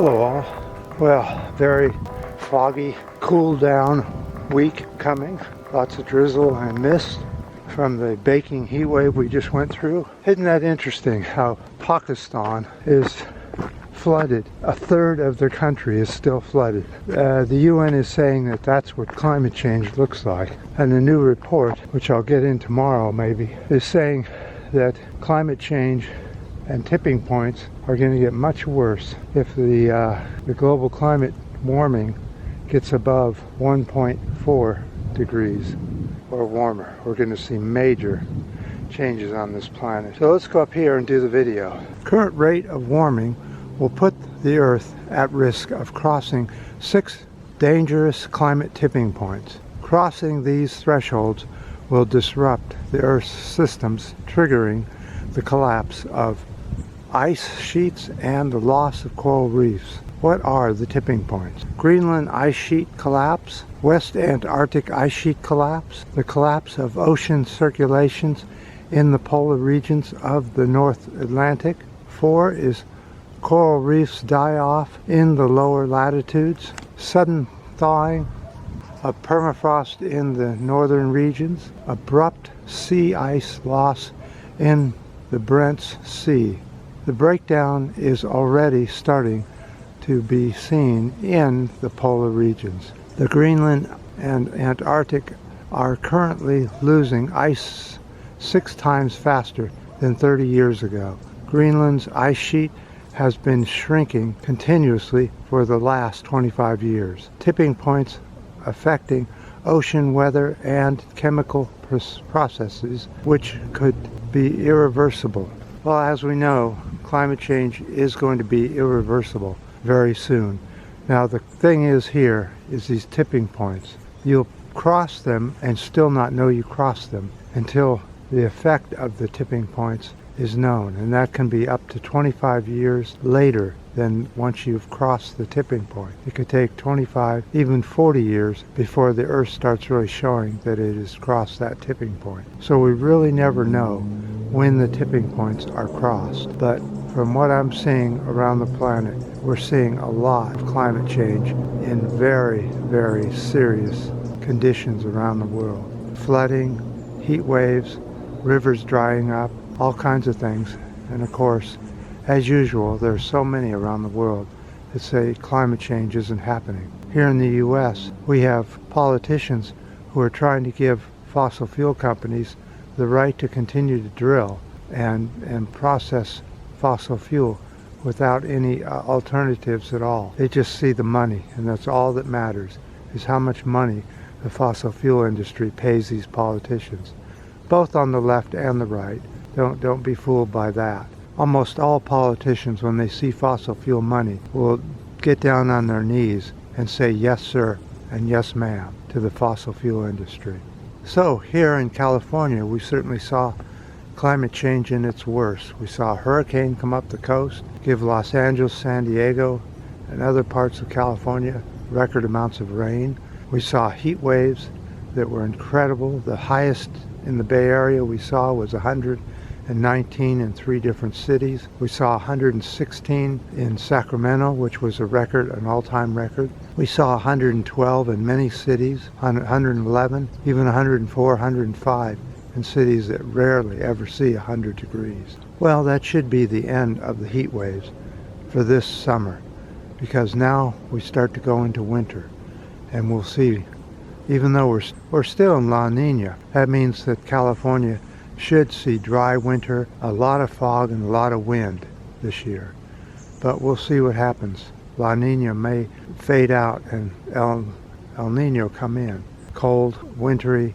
Hello all. Well, very foggy, cool down week coming. Lots of drizzle and mist from the baking heat wave we just went through. Isn't that interesting how Pakistan is flooded? A third of their country is still flooded. The UN is saying that that's what climate change looks like. And the new report, which I'll get in tomorrow maybe, is saying that climate change and tipping points are going to get much worse if the global climate warming gets above 1.4 degrees or warmer. We're going to see major changes on this planet. So let's go up here and do the video. Current rate of warming will put the Earth at risk of crossing 6 dangerous climate tipping points. Crossing these thresholds will disrupt the Earth's systems, triggering the collapse of ice sheets and the loss of coral reefs. What are the tipping points? Greenland ice sheet collapse, West Antarctic ice sheet collapse, the collapse of ocean circulations in the polar regions of the North Atlantic. 4 is coral reefs die off in the lower latitudes, sudden thawing of permafrost in the northern regions, abrupt sea ice loss in the Barents Sea. The breakdown is already starting to be seen in the polar regions. The Greenland and Antarctic are currently losing ice 6 times faster than 30 years ago. Greenland's ice sheet has been shrinking continuously for the last 25 years. Tipping points affecting ocean weather and chemical processes, which could be irreversible. Well, as we know, climate change is going to be irreversible very soon. Now, the thing is here is these tipping points. You'll cross them and still not know you crossed them until the effect of the tipping points is known, and that can be up to 25 years later than once you've crossed the tipping point. It could take 25, even 40 years before the Earth starts really showing that it has crossed that tipping point. So we really never know when the tipping points are crossed. But from what I'm seeing around the planet, we're seeing a lot of climate change in very, very serious conditions around the world. Flooding, heat waves, rivers drying up, all kinds of things. And of course, as usual, there's so many around the world that say climate change isn't happening. Here in the U.S., we have politicians who are trying to give fossil fuel companies the right to continue to drill and process fossil fuel without any alternatives at all. They just see the money, and that's all that matters, is how much money the fossil fuel industry pays these politicians, both on the left and the right. Don't be fooled by that. Almost all politicians, when they see fossil fuel money, will get down on their knees and say yes sir and yes ma'am to the fossil fuel industry. So here in California, we certainly saw climate change in its worst. We saw a hurricane come up the coast, give Los Angeles, San Diego, and other parts of California record amounts of rain. We saw heat waves that were incredible. The highest in the Bay Area we saw was 119 in 3 different cities. We saw 116 in Sacramento, which was a record, an all-time record. We saw 112 in many cities, 111, even 104, 105 in cities that rarely ever see 100 degrees. Well, that should be the end of the heat waves for this summer, because now we start to go into winter, and we'll see, even though we're still in La Nina, that means that California should see dry winter, a lot of fog, and a lot of wind this year. But we'll see what happens. La Nina may fade out and El Nino come in. Cold, wintry,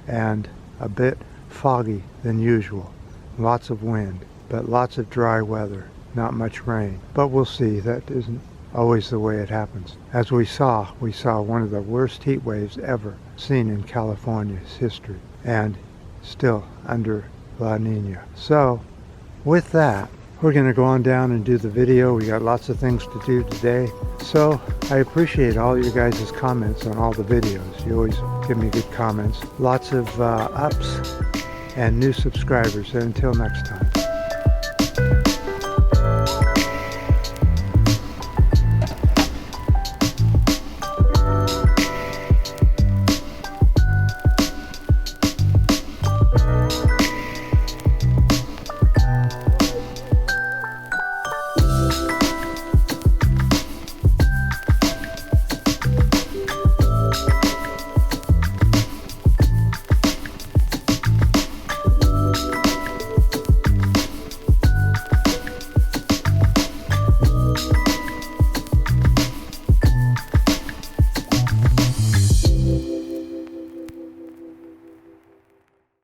and a bit foggy than usual. Lots of wind, but lots of dry weather, not much rain. But we'll see. That isn't always the way it happens. As we saw one of the worst heat waves ever seen in California's history, and still under La Nina. So with that, we're going to go on down and do the video. We got lots of things to do today. So I appreciate all your guys' comments on all the videos. You always give me good comments. Lots of ups and new subscribers. And until next time.